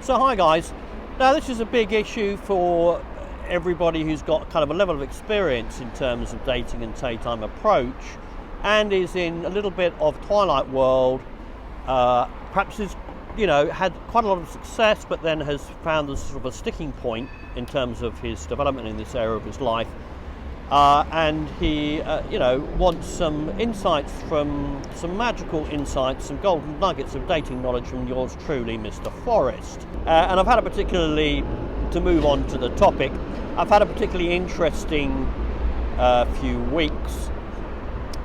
So hi guys, now this is a big issue for everybody who's got kind of a level of experience in terms of dating and daytime approach and is in a little bit of twilight world, perhaps is, had quite a lot of success but then has found a sort of a sticking point in terms of his development in this area of his life, and he wants some insights, from some magical insights, some golden nuggets of dating knowledge from yours truly, Mr. Forrest. And I've had a particularly, to move on to the topic, I've had a particularly interesting few weeks,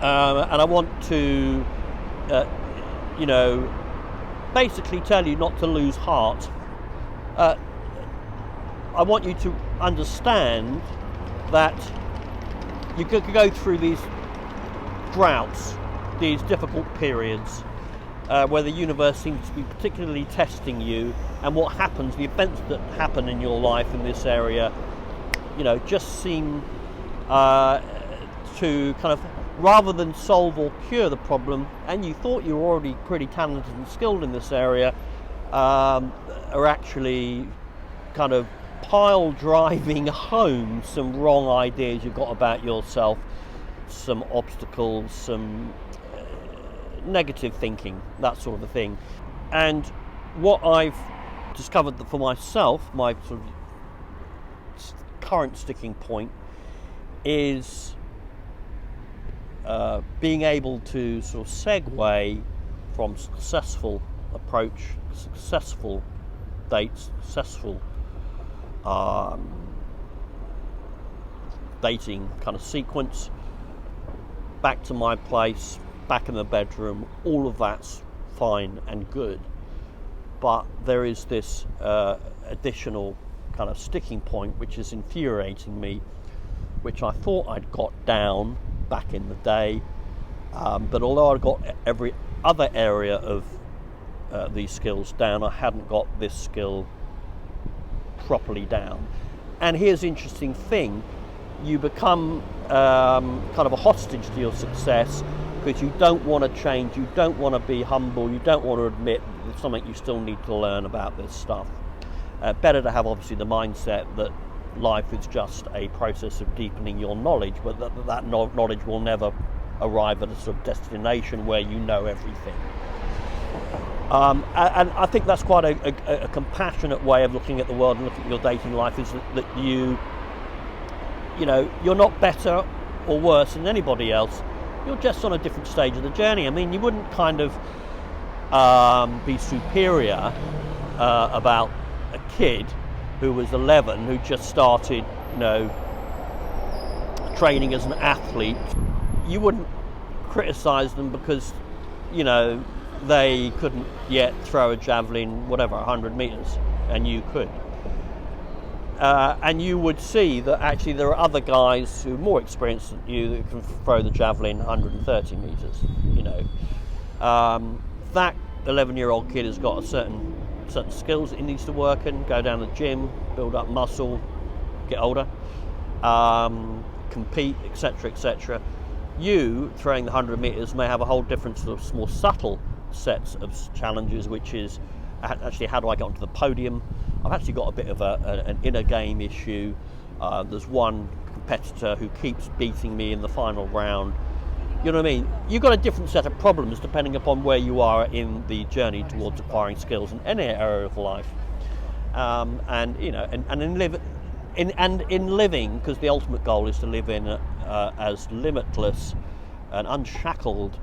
and I want to basically tell you not to lose heart. I want you to understand that you could go through these droughts, these difficult periods, where the universe seems to be particularly testing you, and what happens, the events that happen in your life in this area, just seem to kind of, rather than solve or cure the problem, and you thought you were already pretty talented and skilled in this area, are actually kind of pile driving home some wrong ideas you've got about yourself, some obstacles, some negative thinking, that sort of thing. And what I've discovered for myself, my sort of current sticking point, is being able to sort of segue from successful approach, successful dates, successful dating kind of sequence, back to my place, back in the bedroom. All of that's fine and good, but there is this additional kind of sticking point which is infuriating me, which I thought I'd got down back in the day, but although I'd got every other area of these skills down, I hadn't got this skill properly down. And here's the interesting thing: you become kind of a hostage to your success, because you don't want to change, you don't want to be humble, you don't want to admit there's something you still need to learn about this stuff. Better to have obviously the mindset that life is just a process of deepening your knowledge, but that knowledge will never arrive at a sort of destination where you know everything. And I think that's quite a compassionate way of looking at the world and looking at your dating life, is that you're not better or worse than anybody else. You're just on a different stage of the journey. I mean, you wouldn't kind of be superior about a kid who was 11, who just started, training as an athlete. You wouldn't criticize them because, they couldn't yet throw a javelin, 100 meters, and you could. And you would see that actually there are other guys who are more experienced than you that can throw the javelin 130 meters. That 11-year-old kid has got certain skills that he needs to work in, go down to the gym, build up muscle, get older, compete, etc., etc. You, throwing the 100 meters, may have a whole different sort of more subtle sets of challenges, which is actually, how do I get onto the podium? I've actually got a bit of an inner game issue. There's one competitor who keeps beating me in the final round. You know what I mean? You've got a different set of problems depending upon where you are in the journey towards acquiring skills in any area of life. In living, because the ultimate goal is to live in as limitless and unshackled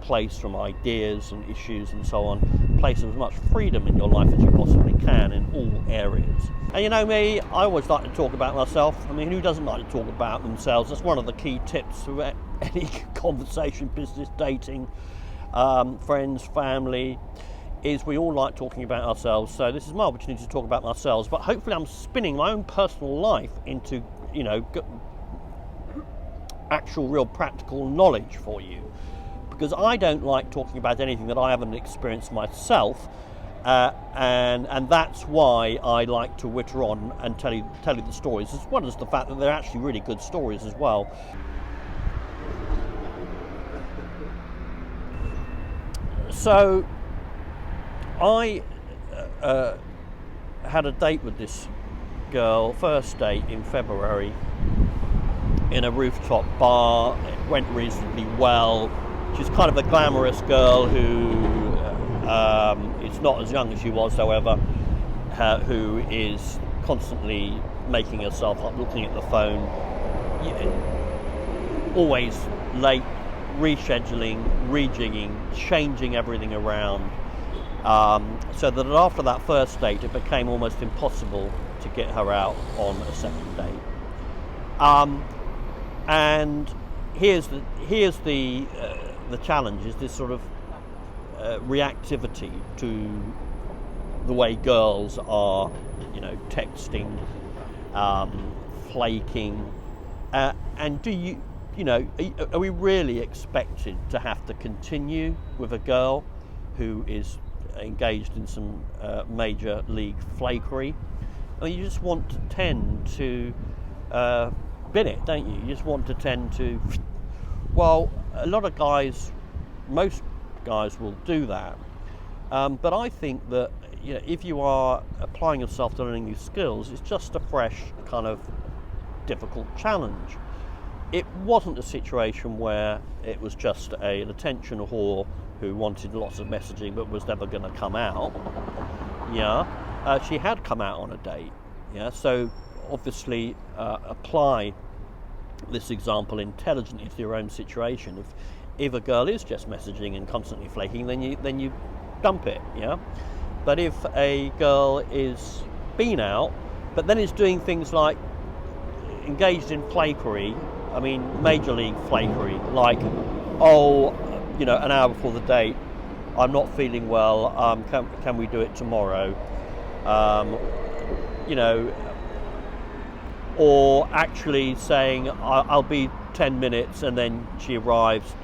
place from ideas and issues and so on, place of as much freedom in your life as you possibly can in all areas. And you know me, I always like to talk about myself. I mean, who doesn't like to talk about themselves? That's one of the key tips for any conversation, business, dating, friends, family, is we all like talking about ourselves. So this is my opportunity to talk about ourselves, but hopefully I'm spinning my own personal life into, actual real practical knowledge for you. Because I don't like talking about anything that I haven't experienced myself, and that's why I like to witter on and tell you the stories, as well as the fact that they're actually really good stories as well. So I had a date with this girl, first date in February, in a rooftop bar. It went reasonably well. She's kind of a glamorous girl who is not as young as she was, however, who is constantly making herself up, looking at the phone, always late, rescheduling, rejigging, changing everything around, so that after that first date it became almost impossible to get her out on a second date. And here's the challenge, is this sort of reactivity to the way girls are, texting, flaking, and do you are we really expected to have to continue with a girl who is engaged in some major league flakery? I mean, you just want to tend to bin it, don't you? You just want to tend to, well, a lot of guys, most guys will do that, but I think that if you are applying yourself to learning these skills, it's just a fresh kind of difficult challenge. It wasn't a situation where it was just an attention whore who wanted lots of messaging but was never going to come out. She had come out on a date. So obviously apply this example intelligently to your own situation. If a girl is just messaging and constantly flaking, then you dump it. But if a girl is been out but then is doing things like engaged in flakery, I mean major league flakery, like an hour before the date, I'm not feeling well, can we do it tomorrow, or actually saying I'll be 10 minutes, and then she arrives,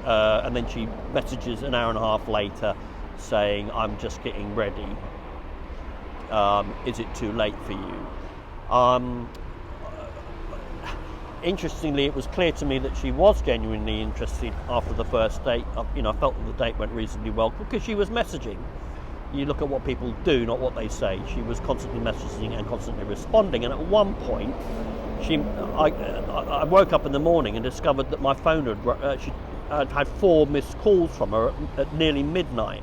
and then she messages an hour and a half later saying I'm just getting ready, is it too late for you? Interestingly, it was clear to me that she was genuinely interested after the first date. I felt that the date went reasonably well because she was messaging. You look at what people do, not what they say. She was constantly messaging and constantly responding. And at one point, I woke up in the morning and discovered that my phone I'd had 4 missed calls from her at nearly midnight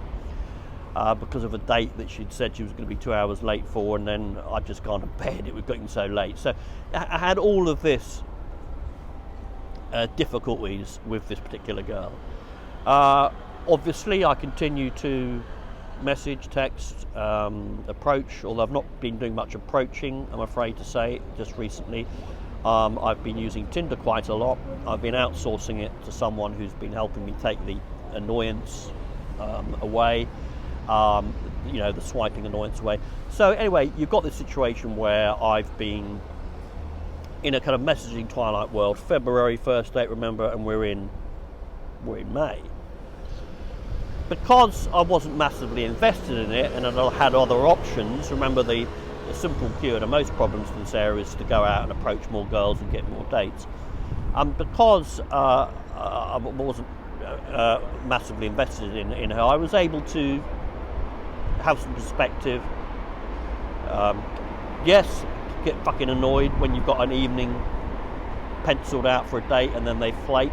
because of a date that she'd said she was going to be 2 hours late for, and then I'd just gone to bed. It was getting so late. So I had all of this difficulties with this particular girl. Obviously, I continue to message, text, approach, although I've not been doing much approaching, I'm afraid to say, just recently. I've been using Tinder quite a lot. I've been outsourcing it to someone who's been helping me take the annoyance away, the swiping annoyance away. So anyway, you've got this situation where I've been in a kind of messaging twilight world. February first date, remember, and we're in May. Because I wasn't massively invested in it and I had other options. Remember, the simple cure to most problems in this area is to go out and approach more girls and get more dates. Because I wasn't massively invested in her, I was able to have some perspective. Yes, get fucking annoyed when you've got an evening penciled out for a date and then they flake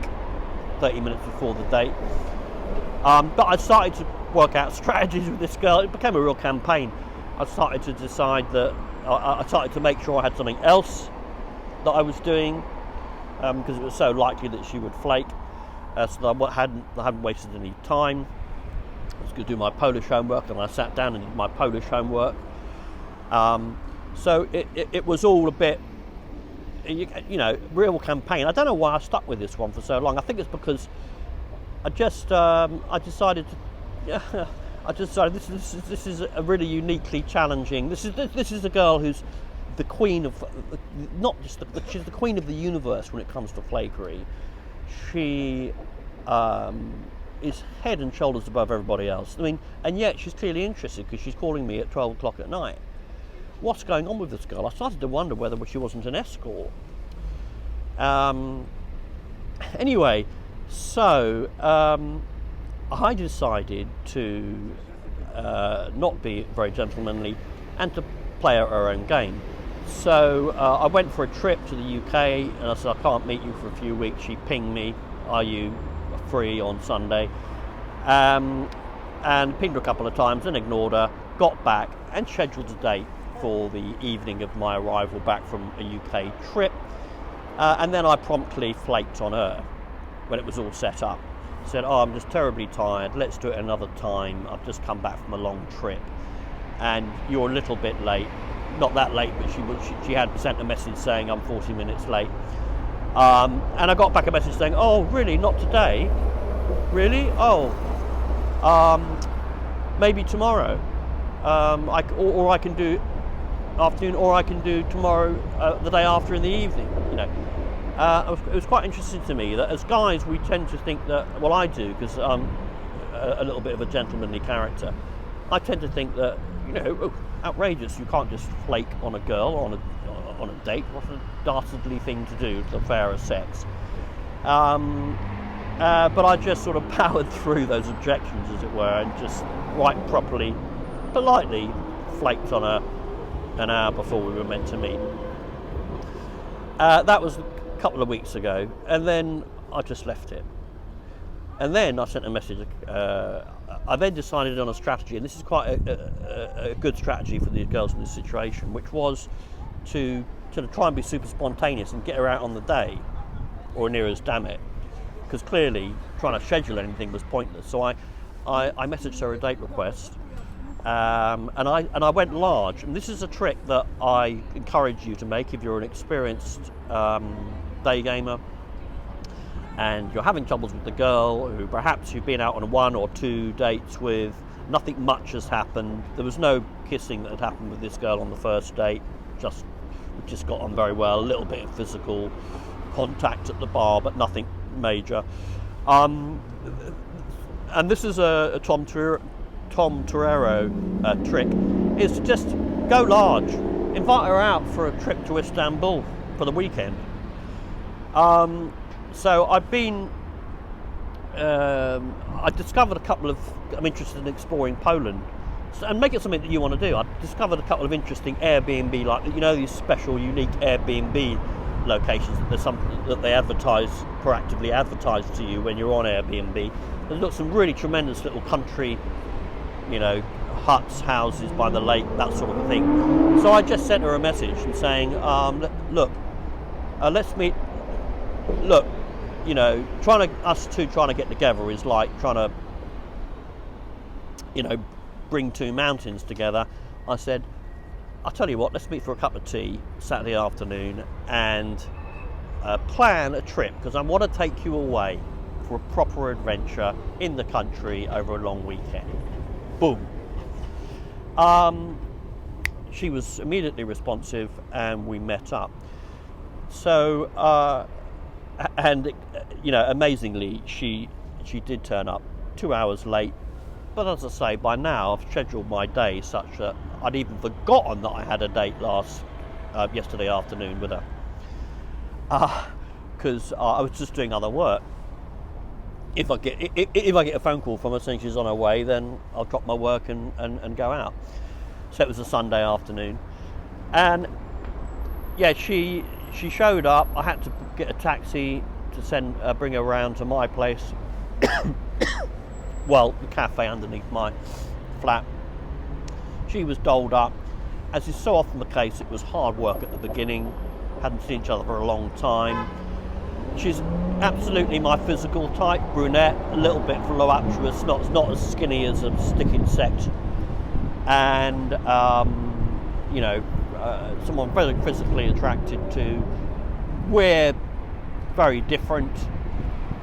30 minutes before the date. But I started to work out strategies with this girl. It became a real campaign. I started to decide that I started to make sure I had something else that I was doing, because it was so likely that she would flake. So I hadn't wasted any time. I was going to do my Polish homework, and I sat down and did my Polish homework. So it was all a bit, real campaign. I don't know why I stuck with this one for so long. I think it's because I decided this is a really uniquely challenging. This is a girl who's the queen of, she's the queen of the universe when it comes to flakery. She is head and shoulders above everybody else. I mean, and yet she's clearly interested because she's calling me at 12 o'clock at night. What's going on with this girl? I started to wonder whether she wasn't an escort. Anyway, so I decided to not be very gentlemanly, and to play out her own game. So I went for a trip to the UK, and I said, I can't meet you for a few weeks. She pinged me, are you free on Sunday? And pinged her a couple of times and ignored her, got back and scheduled a date for the evening of my arrival back from a UK trip. And then I promptly flaked on her when it was all set up. Said, oh, I'm just terribly tired, let's do it another time. I've just come back from a long trip and you're a little bit late. Not that late, but she had sent a message saying I'm 40 minutes late. And I got back a message saying, oh, really, not today? Really? Oh, maybe tomorrow. I can do afternoon, or I can do tomorrow, the day after in the evening, you know. It was quite interesting to me that as guys we tend to think that, well, I do, because I'm a little bit of a gentlemanly character, I tend to think that, you know, oh, outrageous, you can't just flake on a girl on a date. What a dastardly thing to do to the fairer sex. But I just sort of powered through those objections, as it were, and just quite properly, politely flaked on her an hour before we were meant to meet. That was a couple of weeks ago, and then I just left it. And then I sent a message. I then decided on a strategy, and this is quite a good strategy for the girls in this situation, which was to try and be super spontaneous and get her out on the day, or near as damn it, because clearly trying to schedule anything was pointless. So I messaged her a date request, and I went large. And this is a trick that I encourage you to make if you're an experienced day gamer and you're having troubles with the girl who perhaps you've been out on 1 or 2 dates with. Nothing much has happened. There was no kissing that had happened with this girl on the first date. We just got on very well. A little bit of physical contact at the bar, but nothing major. And this is a Tom Torero trick, is to just go large. Invite her out for a trip to Istanbul for the weekend. So I've been, I discovered a couple of, I'm interested in exploring Poland, and make it something that you want to do. I discovered a couple of interesting Airbnb, like, you know, these special, unique Airbnb locations that they proactively advertise to you when you're on Airbnb. There's got some really tremendous little country, you know, huts, houses by the lake, that sort of thing. So I just sent her a message and saying, look, let's meet. Look, you know, us two trying to get together is like trying to, you know, bring two mountains together. I said, I'll tell you what, let's meet for a cup of tea Saturday afternoon and plan a trip, because I want to take you away for a proper adventure in the country over a long weekend. Boom. She was immediately responsive and we met up. So, and you know, amazingly, she did turn up 2 hours late. But as I say, by now I've scheduled my day such that I'd even forgotten that I had a date yesterday afternoon with her, because I was just doing other work. If I get a phone call from her saying she's on her way, then I'll drop my work and go out. So it was a Sunday afternoon, and yeah, she showed up. I had to get a taxi to bring her around to my place. Well, the cafe underneath my flat. She was doled up. As is so often the case, it was hard work at the beginning. Hadn't seen each other for a long time. She's absolutely my physical type, brunette, a little bit voluptuous, not as skinny as a stick insect, and you know, someone very physically attracted to. We're very different,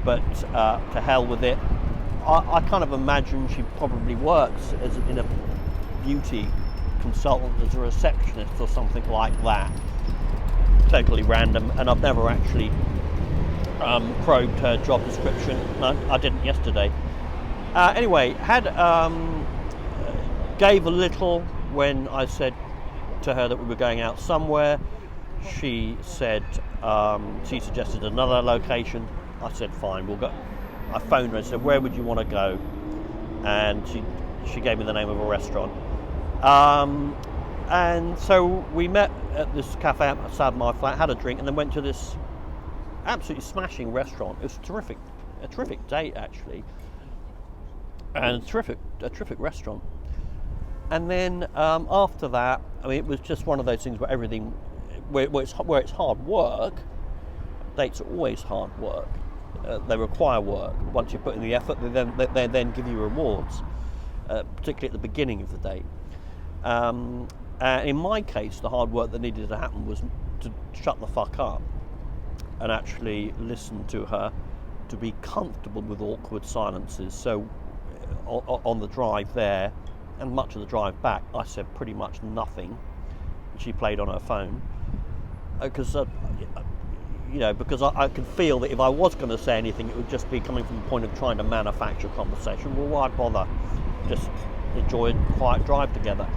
but to hell with it. I kind of imagine she probably works in a beauty consultant as a receptionist or something like that. Totally random, and I've never actually probed her job description. No, I didn't yesterday. Anyway, gave a little when I said to her that we were going out somewhere. She said, she suggested another location. I said, fine, we'll go. I phoned her and said, where would you want to go? And she gave me the name of a restaurant. And so we met at this cafe outside my flat, had a drink, and then went to this absolutely smashing restaurant. It was a terrific date actually, and a terrific restaurant. And then after that, I mean, it was just one of those things where it's hard work. Dates are always hard work. They require work. Once you put in the effort, they then give you rewards, particularly at the beginning of the date. In my case, the hard work that needed to happen was to shut the fuck up and actually listen to her, to be comfortable with awkward silences. So on the drive there and much of the drive back, I said pretty much nothing. She played on her phone because I could feel that if I was going to say anything, it would just be coming from the point of trying to manufacture conversation. Well, why bother? Just enjoy a quiet drive together.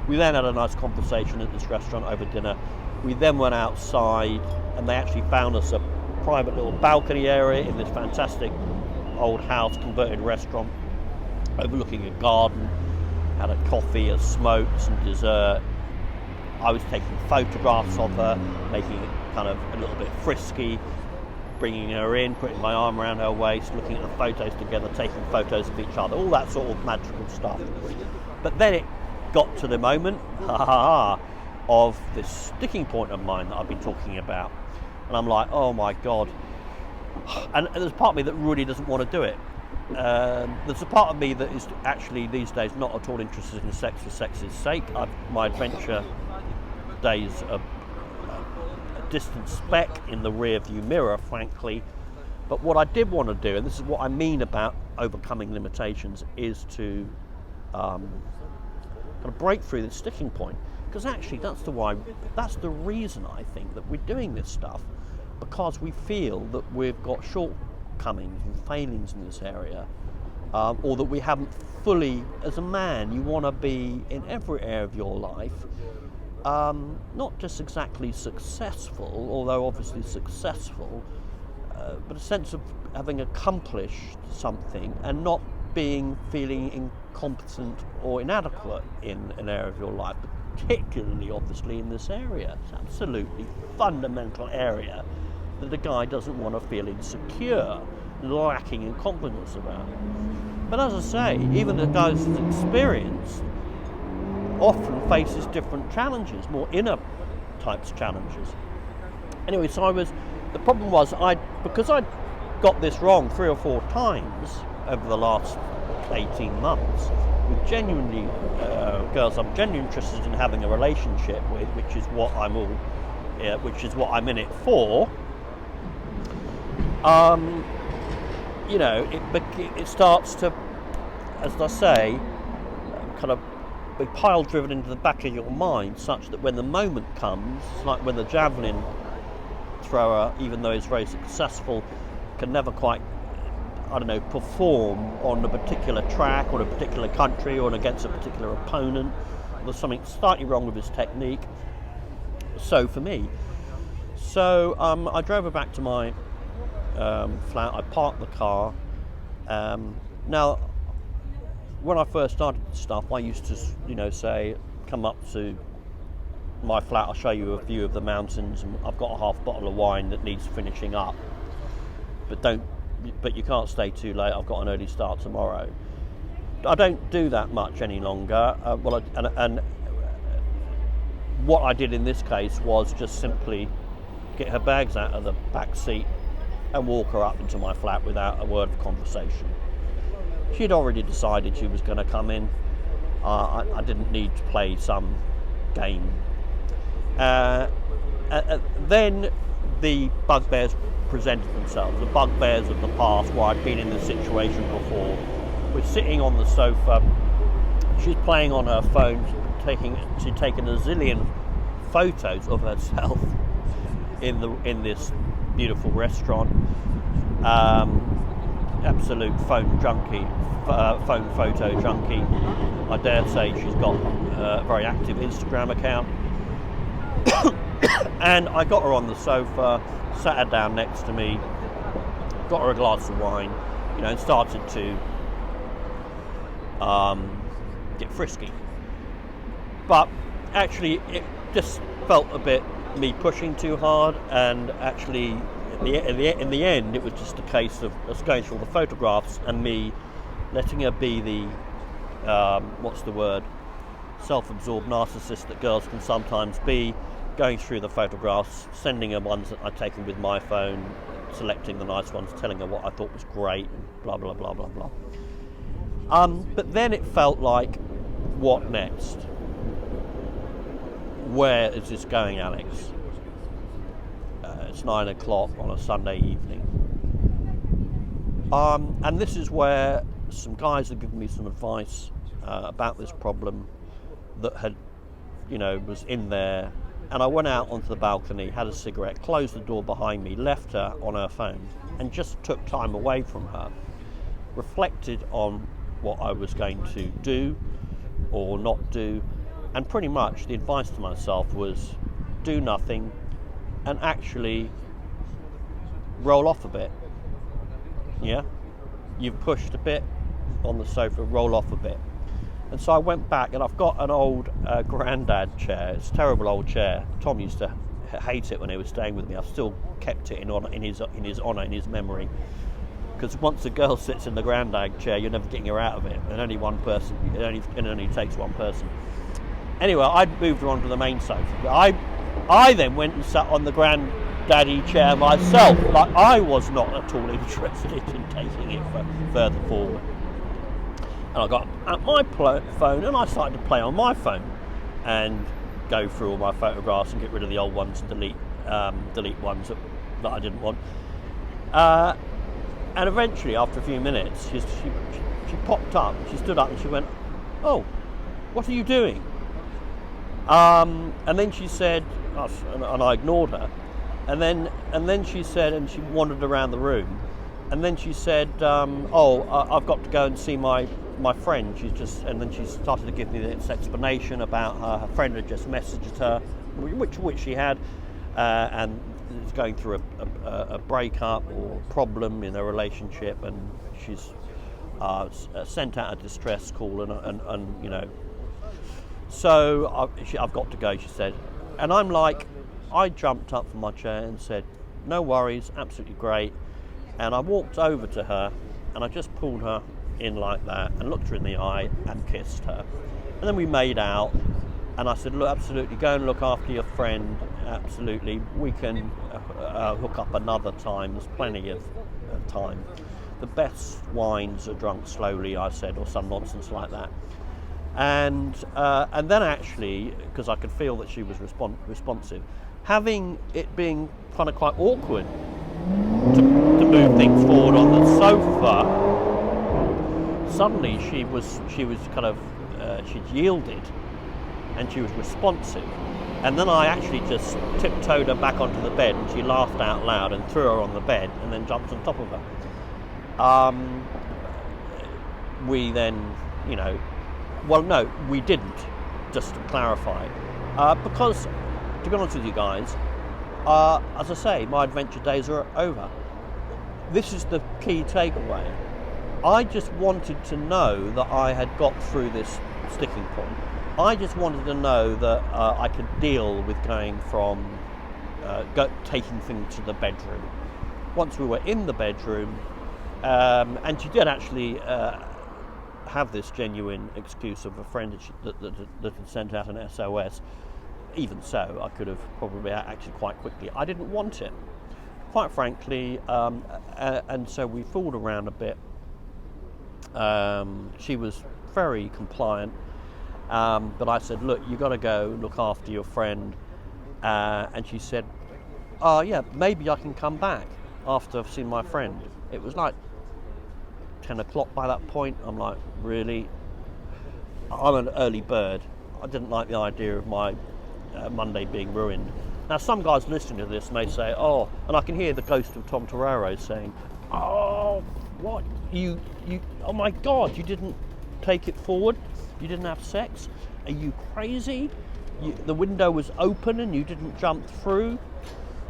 We then had a nice conversation at this restaurant over dinner. We then went outside, and they actually found us a private little balcony area in this fantastic old house converted restaurant overlooking a garden. Had a coffee, a smoke, some dessert. I was taking photographs of her, making it kind of a little bit frisky, bringing her in, putting my arm around her waist, looking at the photos together, taking photos of each other, all that sort of magical stuff. But then it got to the moment of this sticking point of mine that I've been talking about. And I'm like, oh my God. And there's part of me that really doesn't want to do it. There's a part of me that is actually these days not at all interested in sex for sex's sake. My adventure days are a distant speck in the rear view mirror, frankly. But what I did want to do, and this is what I mean about overcoming limitations, is to kind of break through the sticking point. Because actually that's the reason I think that we're doing this stuff, because we feel that we've got shortcomings and failings in this area, or that we haven't fully, as a man, you want to be in every area of your life, not just exactly successful, although obviously successful, but a sense of having accomplished something and not feeling incompetent or inadequate in an area of your life, particularly obviously in this area. It's an absolutely fundamental area that a guy doesn't want to feel insecure, lacking in confidence about. But as I say, even a guy who's experienced often faces different challenges, more inner types challenges. Anyway, so the problem was, because I'd got this wrong 3 or 4 times over the last 18 months, with genuinely girls I'm genuinely interested in having a relationship with, which is what I'm in it for. It starts to, as I say, kind of be pile driven into the back of your mind, such that when the moment comes, like when the javelin thrower, even though he's very successful, can never quite, perform on a particular track or a particular country or against a particular opponent. There's something slightly wrong with his technique. So for me, I drove her back to my flat. I parked the car. Now, when I first started this stuff, I used to, say, come up to my flat, I'll show you a view of the mountains, and I've got a half bottle of wine that needs finishing up. But you can't stay too late, I've got an early start tomorrow. I don't do that much any longer. And what I did in this case was just simply get her bags out of the back seat and walk her up into my flat without a word of conversation. She'd already decided she was going to come in. I didn't need to play some game. Then the bugbears presented themselves, the bugbears of the past, where I'd been in this situation before. We're sitting on the sofa. She's playing on her phone. She'd taken a zillion photos of herself in this beautiful restaurant. Absolute phone photo junkie. I dare say she's got a very active Instagram account. And I got her on the sofa, sat her down next to me, got her a glass of wine, and started to get frisky. But actually, it just felt a bit me pushing too hard, and actually, in the end, it was just a case of us going through all the photographs and me letting her be the self-absorbed narcissist that girls can sometimes be, going through the photographs, sending her ones that I'd taken with my phone, selecting the nice ones, telling her what I thought was great, blah blah blah blah blah. But then it felt like, what next? Where is this going, Alex? It's 9 o'clock on a Sunday evening. And this is where some guys have given me some advice about this problem that had, was in there. And I went out onto the balcony, had a cigarette, closed the door behind me, left her on her phone, and just took time away from her. Reflected on what I was going to do or not do. And pretty much the advice to myself was do nothing and actually roll off a bit. Yeah? You've pushed a bit on the sofa, roll off a bit. And so I went back, and I've got an old granddad chair. It's a terrible old chair. Tom used to hate it when he was staying with me. I've still kept it in his memory. Because once a girl sits in the granddad chair, you're never getting her out of it. And only one person, it only takes one person. Anyway, I'd moved her onto the main sofa. I then went and sat on the granddaddy chair myself. Like, I was not at all interested in taking it further forward. And I got at my phone and I started to play on my phone and go through all my photographs and get rid of the old ones and delete ones that I didn't want. And eventually, after a few minutes, she popped up. She stood up and she went, "Oh, what are you doing?" And then she said, and I ignored her. And then she said, and she wandered around the room. And then she said, I've got to go and see my friend. And then she started to give me this explanation about her friend had just messaged her, which she had, and is going through a breakup or problem in their relationship, and she's sent out a distress call, and so I've got to go, she said. And I'm like, I jumped up from my chair and said, no worries, absolutely great. And I walked over to her and I just pulled her in like that and looked her in the eye and kissed her. And then we made out, and I said, look, absolutely, go and look after your friend, absolutely. We can hook up another time, there's plenty of time. The best wines are drunk slowly, I said, or some nonsense like that. And then actually, because I could feel that she was responsive, having it being kind of quite awkward to move things forward on the sofa, suddenly she was kind of she'd yielded and she was responsive. And then I actually just tiptoed her back onto the bed, and she laughed out loud and threw her on the bed and then jumped on top of her. We then, well, no, we didn't, just to clarify. Because, to be honest with you guys, as I say, my adventure days are over. This is the key takeaway. I just wanted to know that I had got through this sticking point. I just wanted to know that I could deal with going from taking things to the bedroom. Once we were in the bedroom, and she did actually have this genuine excuse of a friend that had sent out an SOS. Even so, I could have probably acted quite quickly. I didn't want it, quite frankly, and so we fooled around a bit. She was very compliant, but I said, look, you got to go look after your friend, and she said, oh yeah, maybe I can come back after I've seen my friend. It was like 10 o'clock by that point. I'm like, really? I'm an early bird. I didn't like the idea of my Monday being ruined. Now, some guys listening to this may say, oh, and I can hear the ghost of Tom Torero saying, oh, what? You, oh my God, you didn't take it forward? You didn't have sex? Are you crazy? The window was open and you didn't jump through?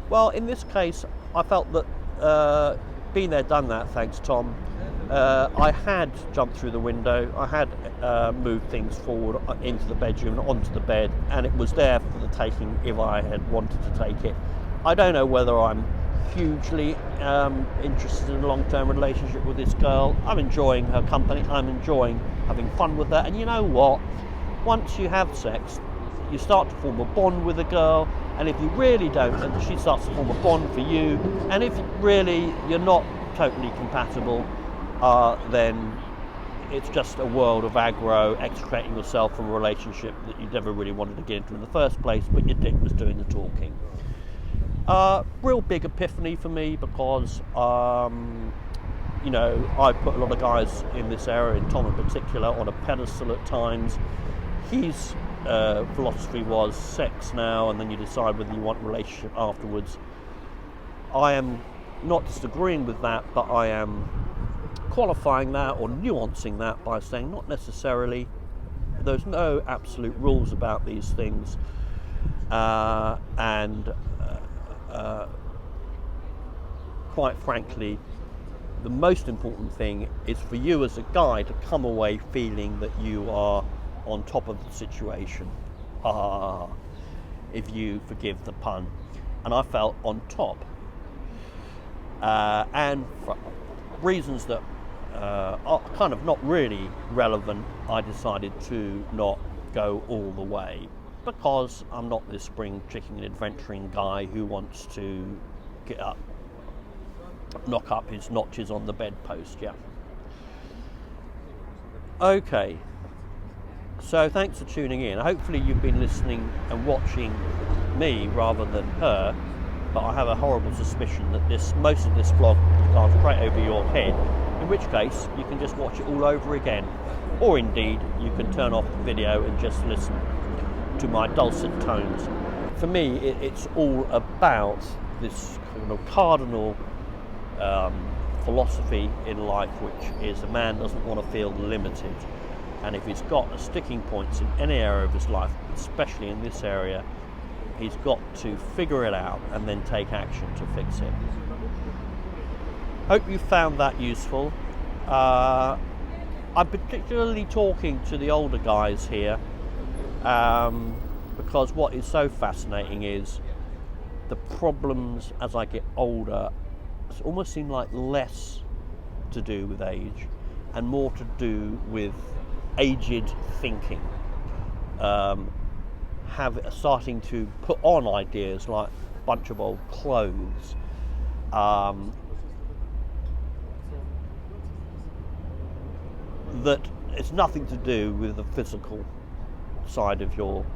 Well, in this case, I felt that been there, done that, thanks Tom. I had jumped through the window, I had moved things forward into the bedroom, onto the bed, and it was there for the taking if I had wanted to take it. I don't know whether I'm hugely interested in a long-term relationship with this girl. I'm enjoying her company, I'm enjoying having fun with her, and you know what? Once you have sex, you start to form a bond with a girl, and if you really don't, and she starts to form a bond for you, and if really you're not totally compatible, then it's just a world of aggro, extricating yourself from a relationship that you never really wanted to get into in the first place, but your dick was doing the talking. Real big epiphany for me because, you know, I put a lot of guys in this area, and Tom in particular, on a pedestal at times. His philosophy was sex now, and then you decide whether you want a relationship afterwards. I am not disagreeing with that, but I am qualifying that or nuancing that by saying not necessarily. There's no absolute rules about these things, and quite frankly, the most important thing is for you as a guy to come away feeling that you are on top of the situation, if you forgive the pun. And I felt on top, and for reasons that are kind of not really relevant, I decided to not go all the way, because I'm not this spring chicken adventuring guy who wants to get up, knock up his notches on the bedpost. Yeah. Okay. So thanks for tuning in. Hopefully you've been listening and watching me rather than her, but I have a horrible suspicion that most of this vlog gone straight over your head, in which case you can just watch it all over again, or indeed you can turn off the video and just listen to my dulcet tones. For me, it's all about this kind of cardinal philosophy in life, which is a man doesn't want to feel limited. And if he's got a sticking points in any area of his life, especially in this area, he's got to figure it out and then take action to fix it. Hope you found that useful. I'm particularly talking to the older guys here, because what is so fascinating is the problems as I get older almost seem like less to do with age and more to do with aged thinking, starting to put on ideas like a bunch of old clothes, that it's nothing to do with the physical side of your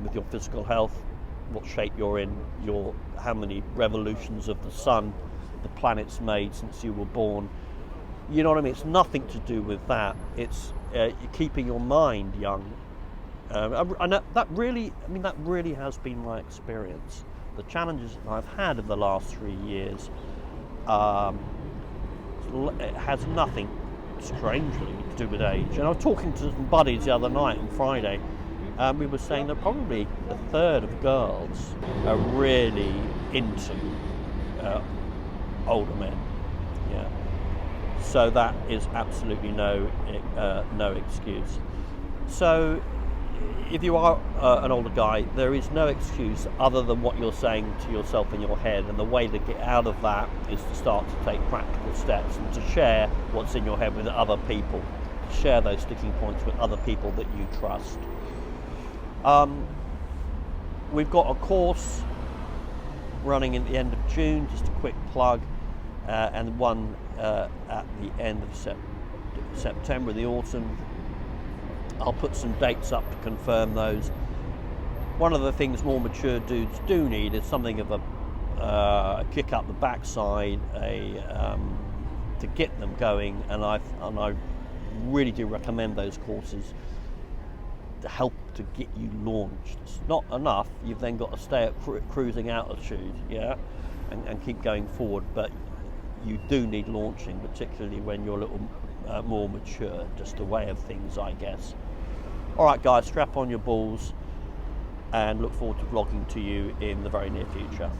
with your physical health, what shape you're in, how many revolutions of the sun the planet's made since you were born. You know what I mean? It's nothing to do with that. It's keeping your mind young. And that really has been my experience. The challenges that I've had in the last 3 years, it has nothing, strangely, to do with age. And I was talking to some buddies the other night on Friday, we were saying that probably a third of girls are really into older men. Yeah. So that is absolutely no excuse. So if you are an older guy, there is no excuse other than what you're saying to yourself in your head, and the way to get out of that is to start to take practical steps and to share what's in your head with other people, to share those sticking points with other people that you trust. We've got a course running at the end of June, just a quick plug, and one at the end of September, the autumn. I'll put some dates up to confirm those. One of the things more mature dudes do need is something of a kick up the backside, to get them going, and I really do recommend those courses to help to get you launched. It's not enough, you've then got to stay at cruising altitude, yeah, and keep going forward, but you do need launching, particularly when you're a little more mature, just a way of things, I guess. Alright guys, strap on your balls and look forward to vlogging to you in the very near future.